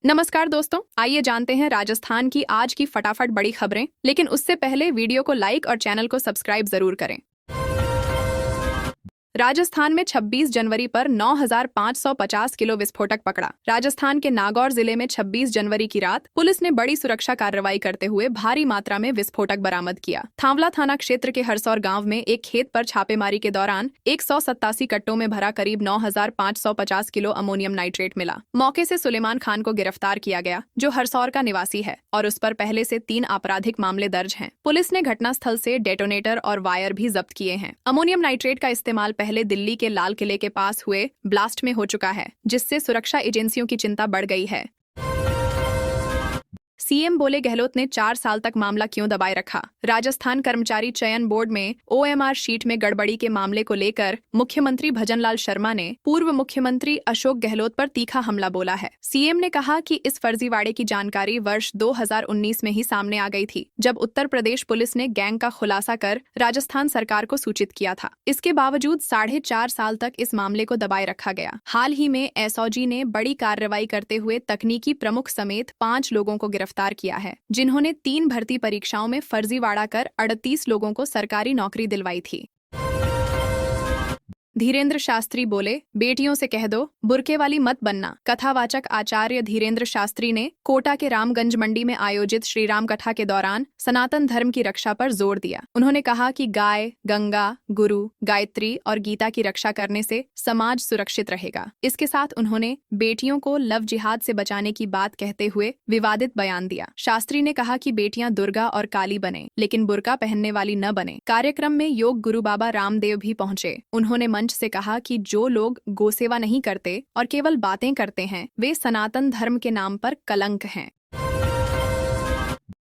नमस्कार दोस्तों, आइए जानते हैं राजस्थान की आज की फटाफट बड़ी खबरें। लेकिन उससे पहले वीडियो को लाइक और चैनल को सब्सक्राइब जरूर करें। राजस्थान में 26 जनवरी पर 9,550 किलो विस्फोटक पकड़ा। राजस्थान के नागौर जिले में 26 जनवरी की रात पुलिस ने बड़ी सुरक्षा कार्रवाई करते हुए भारी मात्रा में विस्फोटक बरामद किया। थांवला थाना क्षेत्र के हरसौर गांव में एक खेत पर छापेमारी के दौरान 187 कट्टों में भरा करीब 9,550 किलो अमोनियम नाइट्रेट मिला। मौके से सुलेमान खान को गिरफ्तार किया गया, जो हरसौर का निवासी है और उस पर पहले से 3 आपराधिक मामले दर्ज हैं। पुलिस ने घटनास्थल से डेटोनेटर और वायर भी जब्त किए हैं। अमोनियम नाइट्रेट का इस्तेमाल पहले दिल्ली के लाल किले के पास हुए ब्लास्ट में हो चुका है, जिससे सुरक्षा एजेंसियों की चिंता बढ़ गई है। सीएम बोले गहलोत ने 4 साल तक मामला क्यों दबाए रखा। राजस्थान कर्मचारी चयन बोर्ड में ओएमआर शीट में गड़बड़ी के मामले को लेकर मुख्यमंत्री भजनलाल शर्मा ने पूर्व मुख्यमंत्री अशोक गहलोत पर तीखा हमला बोला है। सीएम ने कहा कि इस फर्जीवाड़े की जानकारी वर्ष 2019 में ही सामने आ गई थी, जब उत्तर प्रदेश पुलिस ने गैंग का खुलासा कर राजस्थान सरकार को सूचित किया था। इसके बावजूद 4.5 साल तक इस मामले को दबाए रखा गया। हाल ही में एसओजी ने बड़ी कार्रवाई करते हुए तकनीकी प्रमुख समेत 5 लोगों को गिरफ्तार किया है, जिन्होंने 3 भर्ती परीक्षाओं में फर्जीवाड़ा कर 38 लोगों को सरकारी नौकरी दिलवाई थी। धीरेन्द्र शास्त्री बोले, बेटियों से कह दो बुरके वाली मत बनना। कथावाचक आचार्य धीरेन्द्र शास्त्री ने कोटा के रामगंज मंडी में आयोजित श्री राम कथा के दौरान सनातन धर्म की रक्षा पर जोर दिया। उन्होंने कहा कि गाय, गंगा, गुरु, गायत्री और गीता की रक्षा करने से समाज सुरक्षित रहेगा। इसके साथ उन्होंने बेटियों को लव जिहाद से बचाने की बात कहते हुए विवादित बयान दिया। शास्त्री ने कहा कि बेटियां दुर्गा और काली बने, लेकिन बुर्का पहनने वाली न बने। कार्यक्रम में योग गुरु बाबा रामदेव भी पहुंचे। उन्होंने मंच से कहा कि जो लोग गोसेवा नहीं करते और केवल बातें करते हैं, वे सनातन धर्म के नाम पर कलंक हैं।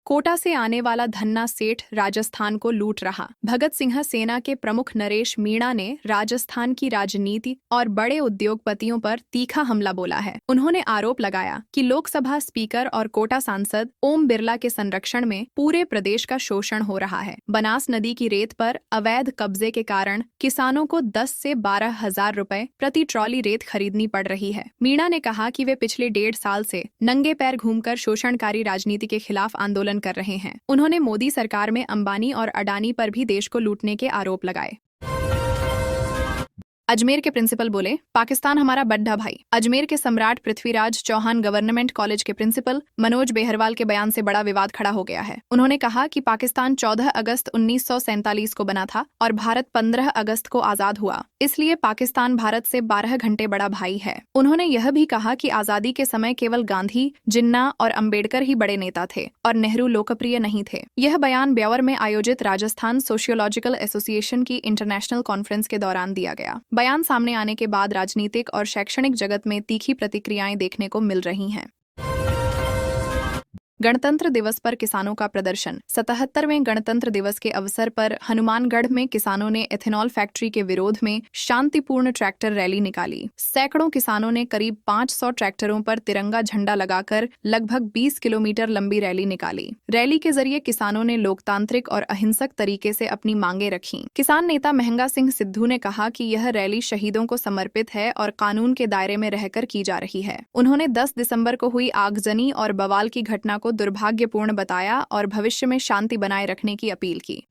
कोटा से आने वाला धन्ना सेठ राजस्थान को लूट रहा। भगत सिंह सेना के प्रमुख नरेश मीणा ने राजस्थान की राजनीति और बड़े उद्योगपतियों पर तीखा हमला बोला है। उन्होंने आरोप लगाया कि लोकसभा स्पीकर और कोटा सांसद ओम बिरला के संरक्षण में पूरे प्रदेश का शोषण हो रहा है। बनास नदी की रेत पर अवैध कब्जे के कारण किसानों को 10 से 12 हजार रुपए प्रति ट्रॉली रेत खरीदनी पड़ रही है। मीणा ने कहा कि वे पिछले 1.5 साल से नंगे पैर घूमकर शोषणकारी राजनीति के खिलाफ आंदोलन कर रहे हैं। उन्होंने मोदी सरकार में अंबानी और अडानी पर भी देश को लूटने के आरोप लगाए। अजमेर के प्रिंसिपल बोले, पाकिस्तान हमारा बड्ढा भाई। अजमेर के सम्राट पृथ्वीराज चौहान गवर्नमेंट कॉलेज के प्रिंसिपल मनोज बेहरवाल के बयान से बड़ा विवाद खड़ा हो गया है। उन्होंने कहा कि पाकिस्तान 14 अगस्त 1947 को बना था और भारत 15 अगस्त को आजाद हुआ, इसलिए पाकिस्तान भारत से 12 घंटे बड़ा भाई है। उन्होंने यह भी कहा कि आजादी के समय केवल गांधी, जिन्ना और अंबेडकर ही बड़े नेता थे और नेहरू लोकप्रिय नहीं थे। यह बयान ब्यावर में आयोजित राजस्थान सोशियोलॉजिकल एसोसिएशन की इंटरनेशनल कॉन्फ्रेंस के दौरान दिया गया। बयान सामने आने के बाद राजनीतिक और शैक्षणिक जगत में तीखी प्रतिक्रियाएं देखने को मिल रही हैं। गणतंत्र दिवस पर किसानों का प्रदर्शन। 77वें गणतंत्र दिवस के अवसर पर हनुमानगढ़ में किसानों ने एथेनॉल फैक्ट्री के विरोध में शांतिपूर्ण ट्रैक्टर रैली निकाली। सैकड़ों किसानों ने करीब 500 ट्रैक्टरों पर तिरंगा झंडा लगाकर लगभग 20 किलोमीटर लंबी रैली निकाली। रैली के जरिए किसानों ने लोकतांत्रिक और अहिंसक तरीके से अपनी मांगे रखी। किसान नेता महंगा सिंह सिद्धू ने कहा कि यह रैली शहीदों को समर्पित है और कानून के दायरे में रहकर की जा रही है। उन्होंने 10 दिसंबर को हुई आगजनी और बवाल की घटना को दुर्भाग्यपूर्ण बताया और भविष्य में शांति बनाए रखने की अपील की।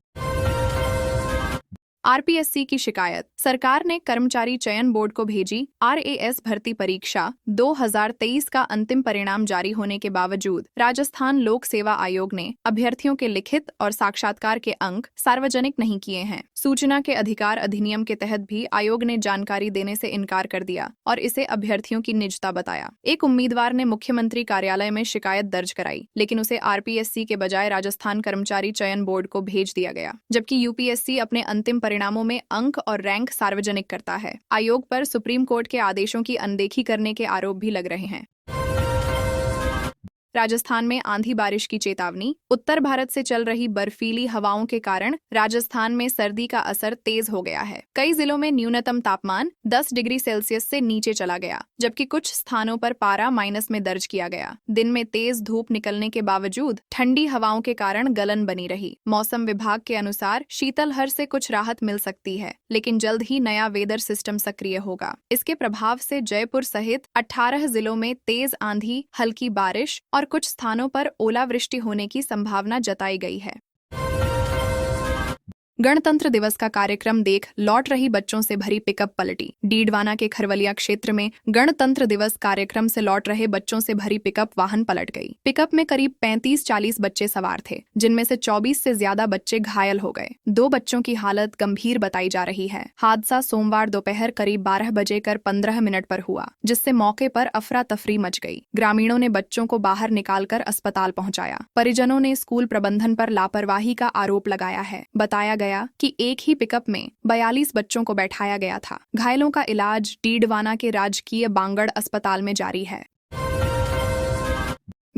आरपीएससी की शिकायत। सरकार ने कर्मचारी चयन बोर्ड को भेजी आरएएस भर्ती परीक्षा 2023 का अंतिम परिणाम जारी होने के बावजूद राजस्थान लोक सेवा आयोग ने अभ्यर्थियों के लिखित और साक्षात्कार के अंक सार्वजनिक नहीं किए हैं। सूचना के अधिकार अधिनियम के तहत भी आयोग ने जानकारी देने से इनकार कर दिया और इसे अभ्यर्थियों की निजता बताया। एक उम्मीदवार ने मुख्यमंत्री कार्यालय में शिकायत दर्ज कराई, लेकिन उसे आरपीएससी के बजाय राजस्थान कर्मचारी चयन बोर्ड को भेज दिया गया, जबकि यूपीएससी अपने अंतिम परिणामों में अंक और रैंक सार्वजनिक करता है। आयोग पर सुप्रीम कोर्ट के आदेशों की अनदेखी करने के आरोप भी लग रहे हैं। राजस्थान में आंधी बारिश की चेतावनी। उत्तर भारत से चल रही बर्फीली हवाओं के कारण राजस्थान में सर्दी का असर तेज हो गया है। कई जिलों में न्यूनतम तापमान 10 डिग्री सेल्सियस से नीचे चला गया, जबकि कुछ स्थानों पर पारा माइनस में दर्ज किया गया। दिन में तेज धूप निकलने के बावजूद ठंडी हवाओं के कारण गलन बनी रही। मौसम विभाग के अनुसार शीतलहर से कुछ राहत मिल सकती है, लेकिन जल्द ही नया वेदर सिस्टम सक्रिय होगा। इसके प्रभाव से जयपुर सहित 18 जिलों में तेज आंधी, हल्की बारिश और कुछ स्थानों पर ओलावृष्टि होने की संभावना जताई गई है। गणतंत्र दिवस का कार्यक्रम देख लौट रही बच्चों से भरी पिकअप पलटी। डीडवाना के खरवलिया क्षेत्र में गणतंत्र दिवस कार्यक्रम से लौट रहे बच्चों से भरी पिकअप वाहन पलट गई। पिकअप में करीब 35-40 बच्चे सवार थे, जिनमें से 24 से ज्यादा बच्चे घायल हो गए। 2 बच्चों की हालत गंभीर बताई जा रही है। हादसा सोमवार दोपहर करीब 12 बजे कर 15 मिनट पर हुआ, जिससे मौके पर अफरा तफरी मच गई। ग्रामीणों ने बच्चों को बाहर निकालकर अस्पताल पहुंचाया। परिजनों ने स्कूल प्रबंधन पर लापरवाही का आरोप लगाया है। बताया गया कि एक ही पिकअप में 42 बच्चों को बैठाया गया था। घायलों का इलाज डीडवाना के राजकीय बांगड़ अस्पताल में जारी है।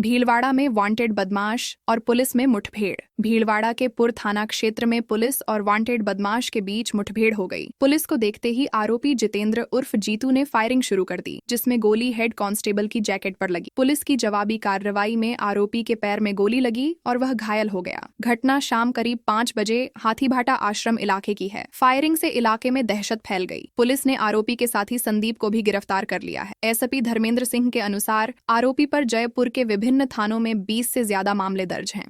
भीलवाड़ा में वांटेड बदमाश और पुलिस में मुठभेड़। भीलवाड़ा के पुर थाना क्षेत्र में पुलिस और वांटेड बदमाश के बीच मुठभेड़ हो गई। पुलिस को देखते ही आरोपी जितेंद्र उर्फ जीतू ने फायरिंग शुरू कर दी, जिसमें गोली हेड कांस्टेबल की जैकेट पर लगी। पुलिस की जवाबी कार्रवाई में आरोपी के पैर में गोली लगी और वह घायल हो गया। घटना शाम करीब 5 बजे हाथीभाटा आश्रम इलाके की है। फायरिंग से इलाके में दहशत फैल गई। पुलिस ने आरोपी के साथी संदीप को भी गिरफ्तार कर लिया है। एसपी धर्मेंद्र सिंह के अनुसार आरोपी पर जयपुर के विभिन्न थानों में 20 से ज्यादा मामले दर्ज हैं।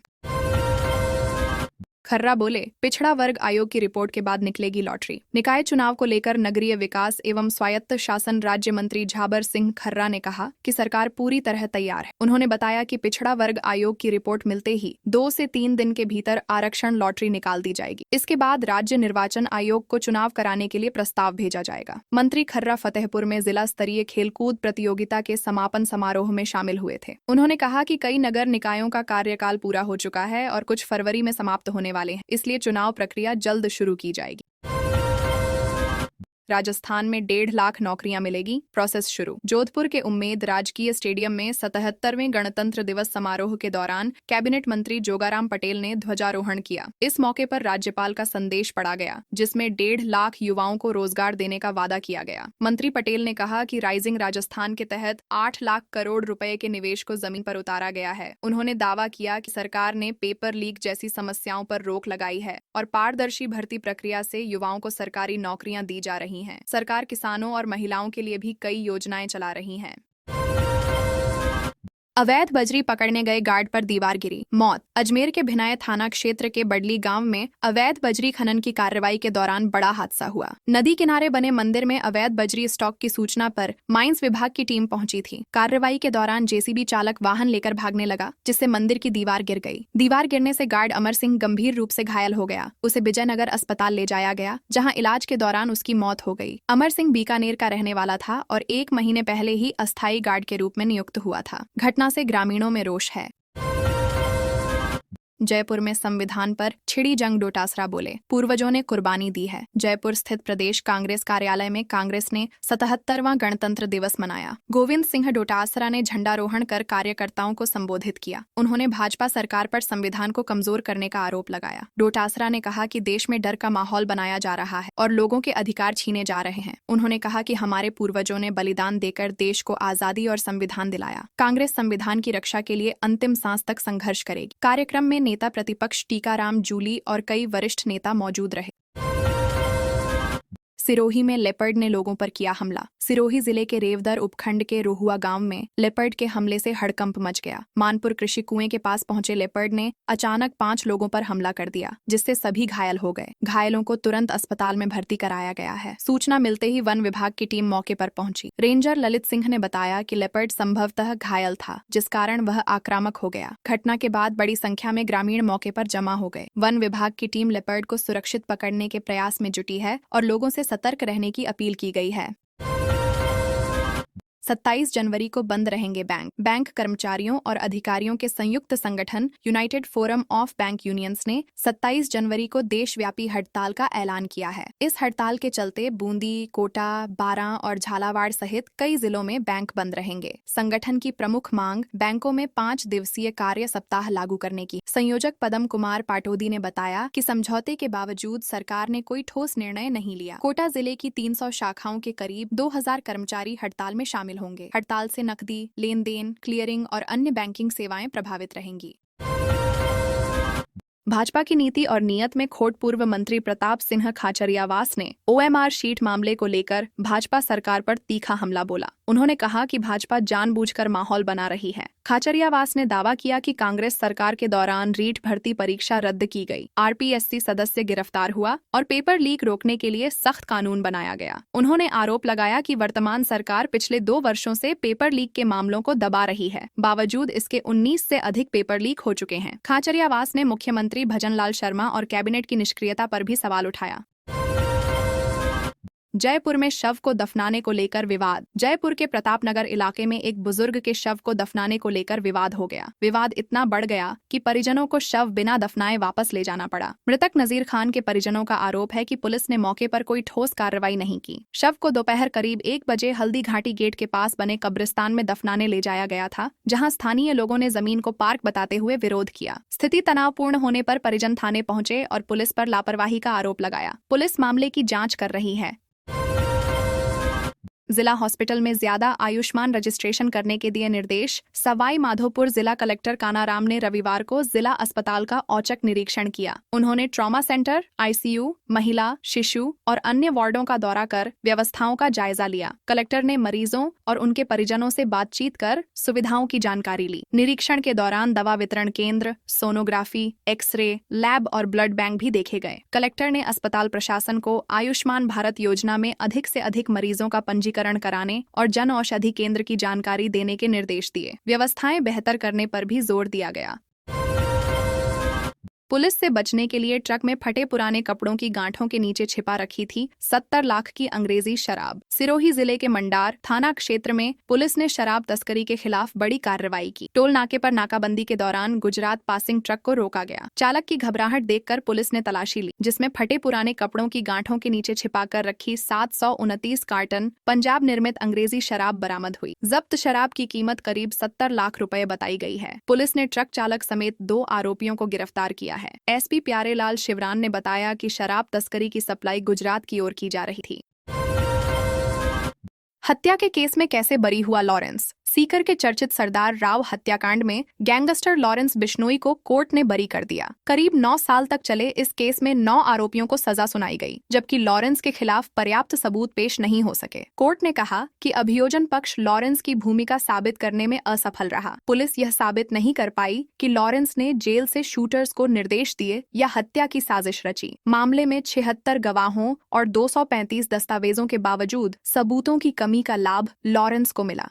खर्रा बोले, पिछड़ा वर्ग आयोग की रिपोर्ट के बाद निकलेगी लॉटरी। निकाय चुनाव को लेकर नगरीय विकास एवं स्वायत्त शासन राज्य मंत्री झाबर सिंह खर्रा ने कहा कि सरकार पूरी तरह तैयार है। उन्होंने बताया कि पिछड़ा वर्ग आयोग की रिपोर्ट मिलते ही 2 से 3 दिन के भीतर आरक्षण लॉटरी निकाल दी जाएगी। इसके बाद राज्य निर्वाचन आयोग को चुनाव कराने के लिए प्रस्ताव भेजा जाएगा। मंत्री खर्रा फतेहपुर में जिला स्तरीय खेलकूद प्रतियोगिता के समापन समारोह में शामिल हुए थे। उन्होंने कहा कि कई नगर निकायों का कार्यकाल पूरा हो चुका है और कुछ फरवरी में समाप्त होने वाले हैं, इसलिए चुनाव प्रक्रिया जल्द शुरू की जाएगी। राजस्थान में 1.5 लाख नौकरियां मिलेगी, प्रोसेस शुरू। जोधपुर के उम्मेद राजकीय स्टेडियम में 77वें गणतंत्र दिवस समारोह के दौरान कैबिनेट मंत्री जोगाराम पटेल ने ध्वजारोहण किया। इस मौके पर राज्यपाल का संदेश पढ़ा गया, जिसमें 1.5 लाख युवाओं को रोजगार देने का वादा किया गया। मंत्री पटेल ने कहा कि राइजिंग राजस्थान के तहत 8 लाख करोड़ रुपए के निवेश को जमीन पर उतारा गया है। उन्होंने दावा किया कि सरकार ने पेपर लीक जैसी समस्याओं पर रोक लगाई है और पारदर्शी भर्ती प्रक्रिया से युवाओं को सरकारी नौकरियां दी जा रही हैं। सरकार किसानों और महिलाओं के लिए भी कई योजनाएं चला रही है। अवैध बजरी पकड़ने गए गार्ड पर दीवार गिरी, मौत। अजमेर के भिनाय थाना क्षेत्र के बडली गांव में अवैध बजरी खनन की कार्रवाई के दौरान बड़ा हादसा हुआ। नदी किनारे बने मंदिर में अवैध बजरी स्टॉक की सूचना पर माइंस विभाग की टीम पहुंची थी। कार्रवाई के दौरान जेसीबी चालक वाहन लेकर भागने लगा, जिससे मंदिर की दीवार गिर गई। दीवार गिरने से गार्ड अमर सिंह गंभीर रूप से घायल हो गया। उसे विजयनगर अस्पताल ले जाया गया, जहाँ इलाज के दौरान उसकी मौत हो गई। अमर सिंह बीकानेर का रहने वाला था और 1 महीने पहले ही अस्थायी गार्ड के रूप में नियुक्त हुआ था। घटना से ग्रामीणों में रोष है। जयपुर में संविधान पर छिड़ी जंग। डोटासरा बोले, पूर्वजों ने कुर्बानी दी है। जयपुर स्थित प्रदेश कांग्रेस कार्यालय में कांग्रेस ने 77वां गणतंत्र दिवस मनाया। गोविंद सिंह डोटासरा ने झंडारोहण कर कार्यकर्ताओं को संबोधित किया। उन्होंने भाजपा सरकार पर संविधान को कमजोर करने का आरोप लगाया। डोटासरा ने कहा कि देश में डर का माहौल बनाया जा रहा है और लोगों के अधिकार छीने जा रहे हैं। उन्होंने कहा कि हमारे पूर्वजों ने बलिदान देकर देश को आजादी और संविधान दिलाया। कांग्रेस संविधान की रक्षा के लिए अंतिम सांस तक संघर्ष करेगी। कार्यक्रम में नेता प्रतिपक्ष टीकाराम जूली और कई वरिष्ठ नेता मौजूद रहे। सिरोही में लेपर्ड ने लोगों पर किया हमला। सिरोही जिले के रेवदर उपखंड के रोहुआ गांव में लेपर्ड के हमले से हड़कंप मच गया। मानपुर कृषि कुएं के पास पहुंचे लेपर्ड ने अचानक 5 लोगों पर हमला कर दिया, जिससे सभी घायल हो गए। घायलों को तुरंत अस्पताल में भर्ती कराया गया है। सूचना मिलते ही वन विभाग की टीम मौके पर पहुंची। रेंजर ललित सिंह ने बताया कि लेपर्ड संभवतः घायल था, जिस कारण वह आक्रामक हो गया। घटना के बाद बड़ी संख्या में ग्रामीण मौके पर जमा हो गए। वन विभाग की टीम लेपर्ड को सुरक्षित पकड़ने के प्रयास में जुटी है और लोगों से सतर्क रहने की अपील की गई है। 27 जनवरी को बंद रहेंगे बैंक। बैंक कर्मचारियों और अधिकारियों के संयुक्त संगठन United forum of bank unions ने 27 जनवरी को देशव्यापी हड़ताल का ऐलान किया है। इस हड़ताल के चलते बूंदी, कोटा, बारां और झालावाड़ सहित कई जिलों में बैंक बंद रहेंगे। संगठन की प्रमुख मांग बैंकों में 5 दिवसीय कार्य सप्ताह लागू करने की। संयोजक पदम कुमार पाटोदी ने बताया कि समझौते के बावजूद सरकार ने कोई ठोस निर्णय नहीं लिया। कोटा जिले की 300 शाखाओं के करीब 2000 कर्मचारी हड़ताल में शामिल होंगे। हड़ताल से नकदी, लेन देन, क्लियरिंग और अन्य बैंकिंग सेवाएं प्रभावित रहेंगी। भाजपा की नीति और नीयत में खोट। पूर्व मंत्री प्रताप सिंह खाचरियावास ने ओएमआर शीट मामले को लेकर भाजपा सरकार पर तीखा हमला बोला। उन्होंने कहा कि भाजपा जानबूझकर माहौल बना रही है। खाचरियावास ने दावा किया कि कांग्रेस सरकार के दौरान रीट भर्ती परीक्षा रद्द की गई, आरपीएससी सदस्य गिरफ्तार हुआ और पेपर लीक रोकने के लिए सख्त कानून बनाया गया। उन्होंने आरोप लगाया कि वर्तमान सरकार पिछले 2 वर्षों से पेपर लीक के मामलों को दबा रही है। बावजूद इसके 19 से अधिक पेपर लीक हो चुके हैं। खाचरियावास ने मुख्यमंत्री भजनलाल शर्मा और कैबिनेट की निष्क्रियता पर भी सवाल उठाया। जयपुर में शव को दफनाने को लेकर विवाद। जयपुर के प्रतापनगर इलाके में एक बुजुर्ग के शव को दफनाने को लेकर विवाद हो गया। विवाद इतना बढ़ गया कि परिजनों को शव बिना दफनाए वापस ले जाना पड़ा। मृतक नजीर खान के परिजनों का आरोप है कि पुलिस ने मौके पर कोई ठोस कार्रवाई नहीं की। शव को दोपहर करीब 1 बजे हल्दी घाटी गेट के पास बने कब्रिस्तान में दफनाने ले जाया गया था, जहां स्थानीय लोगों ने जमीन को पार्क बताते हुए विरोध किया। स्थिति तनावपूर्ण होने पर परिजन थाने पहुंचे और पुलिस पर लापरवाही का आरोप लगाया। पुलिस मामले की जांच कर रही है। जिला हॉस्पिटल में ज्यादा आयुष्मान रजिस्ट्रेशन करने के दिए निर्देश। सवाई माधोपुर जिला कलेक्टर कानाराम ने रविवार को जिला अस्पताल का औचक निरीक्षण किया। उन्होंने ट्रॉमा सेंटर, आईसीयू, महिला, शिशु और अन्य वार्डों का दौरा कर व्यवस्थाओं का जायजा लिया। कलेक्टर ने मरीजों और उनके परिजनों से बातचीत कर सुविधाओं की जानकारी ली। निरीक्षण के दौरान दवा वितरण केंद्र, सोनोग्राफी, एक्सरे, लैब और ब्लड बैंक भी देखे गए। कलेक्टर ने अस्पताल प्रशासन को आयुष्मान भारत योजना में अधिक से अधिक मरीजों का पंजीकरण कराने और जन औषधि केंद्र की जानकारी देने के निर्देश दिए। व्यवस्थाएं बेहतर करने पर भी जोर दिया गया। पुलिस से बचने के लिए ट्रक में फटे पुराने कपड़ों की गांठों के नीचे छिपा रखी थी 70 लाख की अंग्रेजी शराब। सिरोही जिले के मंडार थाना क्षेत्र में पुलिस ने शराब तस्करी के खिलाफ बड़ी कार्रवाई की। टोल नाके पर नाकाबंदी के दौरान गुजरात पासिंग ट्रक को रोका गया। चालक की घबराहट देखकर पुलिस ने तलाशी ली, जिसमें फटे पुराने कपड़ों की गांठों के नीचे छिपाकर रखी 729 कार्टन पंजाब निर्मित अंग्रेजी शराब बरामद हुई। जब्त शराब की कीमत करीब 70 लाख रुपए बताई गई है। पुलिस ने ट्रक चालक समेत 2 आरोपियों को गिरफ्तार किया है। एसपी प्यारेलाल शिवरान ने बताया कि शराब तस्करी की सप्लाई गुजरात की ओर की जा रही थी। हत्या के केस में कैसे बरी हुआ लॉरेंस। सीकर के चर्चित सरदार राव हत्याकांड में गैंगस्टर लॉरेंस बिश्नोई को कोर्ट ने बरी कर दिया। करीब 9 साल तक चले इस केस में 9 आरोपियों को सजा सुनाई गई, जबकि लॉरेंस के खिलाफ पर्याप्त सबूत पेश नहीं हो सके। कोर्ट ने कहा कि अभियोजन पक्ष लॉरेंस की भूमिका साबित करने में असफल रहा। पुलिस यह साबित नहीं कर पाई कि लॉरेंस ने जेल से शूटर्स को निर्देश दिए या हत्या की साजिश रची। मामले में 76 गवाहों और 235 दस्तावेजों के बावजूद सबूतों की कमी का लाभ लॉरेंस को मिला।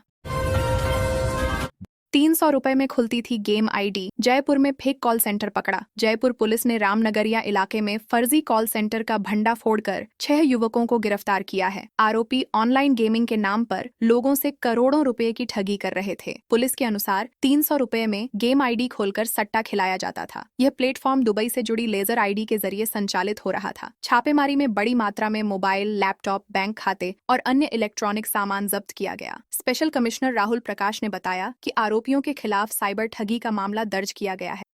300 रुपए में खुलती थी गेम आईडी। जयपुर में फेक कॉल सेंटर पकड़ा। जयपुर पुलिस ने रामनगरिया इलाके में फर्जी कॉल सेंटर का भंडा फोड़कर 6 युवकों को गिरफ्तार किया है। आरोपी ऑनलाइन गेमिंग के नाम पर लोगों से करोड़ों रुपए की ठगी कर रहे थे। पुलिस के अनुसार 300 रुपए में गेम आईडी खोलकर सट्टा खिलाया जाता था। यह प्लेटफॉर्म दुबई से जुड़ी लेजर आईडी के जरिए संचालित हो रहा था। छापेमारी में बड़ी मात्रा में मोबाइल, लैपटॉप, बैंक खाते और अन्य इलेक्ट्रॉनिक सामान जब्त किया गया। स्पेशल कमिश्नर राहुल प्रकाश ने बताया कि आरोपियों के खिलाफ साइबर ठगी का मामला दर्ज किया गया है।